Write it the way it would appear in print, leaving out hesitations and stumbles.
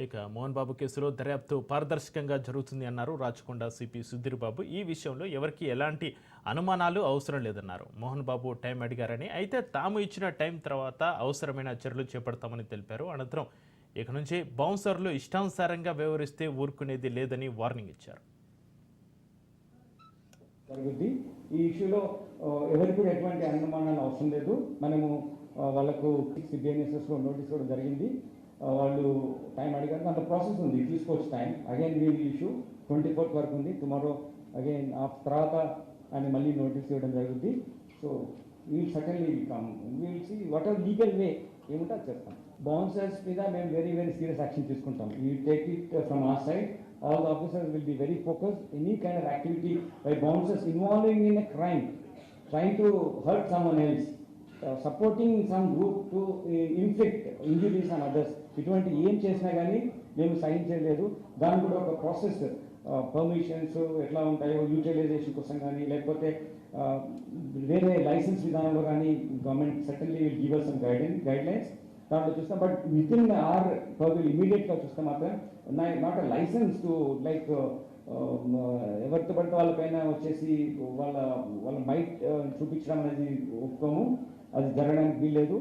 ఇక మోహన్ బాబు కేసులో దర్యాప్తు పారదర్శకంగా జరుగుతుంది అన్నారు రాచకొండ సిపి సుధీర్ బాబు. ఈ విషయంలో ఎవరికి ఎలాంటి అనుమానాలు అవసరం లేదన్నారు. మోహన్ బాబు టైం అడిగారని, అయితే తాము ఇచ్చిన టైం తర్వాత అవసరమైన చర్యలు చేపడతామని తెలిపారు. అనంతరం ఇక నుంచి బౌన్సర్లు ఇష్టానుసారంగా వ్యవహరిస్తే ఊరుకునేది లేదని వార్నింగ్ ఇచ్చారు. ఈ ఇష్యూలో ఎవరికి కూడా ఎటువంటి అనుమానాలు అవసరం లేదు. మనము వాళ్ళకు సిబిఎన్ఎస్ఎస్లో నోటీస్ కూడా జరిగింది. వాళ్ళు టైం అడిగారు, అంత ప్రాసెస్ ఉంది, తీసుకోవచ్చు time. Again we issue 24th వరకు ఉంది. టుమారో అగైన్ ఆ తర్వాత ఆయన మళ్ళీ నోటీస్ ఇవ్వడం జరుగుతుంది. So we'll suddenly come, we'll see what are legal way ఏముంటే అది చేస్తాం. బౌన్సర్స్ మీద మేము వెరీ సీరియస్ యాక్షన్ తీసుకుంటాం. We take it from our side. All the officers will be very focused. Any kind of activity by bouncers involving in a crime, trying to hurt someone else, supporting some group to inflict injuries on others. ఇటువంటి ఏం చేసినా కానీ మేము sign చేయలేదు. దాని కూడా ఒక process, permissions ఎట్లా ఉంటాయో యూటిలైజేషన్ కోసం కానీ, లేకపోతే వేరే లైసెన్స్ విధానంలో కానీ government certainly will give us some guidelines దాంట్లో చూస్తాం. But within our purview ఇమీడియట్గా చూస్తే మాత్రం not a licence to like ఎవరితో పడితే వాళ్ళపైన వచ్చేసి వాళ్ళ మైట్ చూపించడం అనేది ఒప్పుకోము. అది జరగడానికి వీల్లేదు.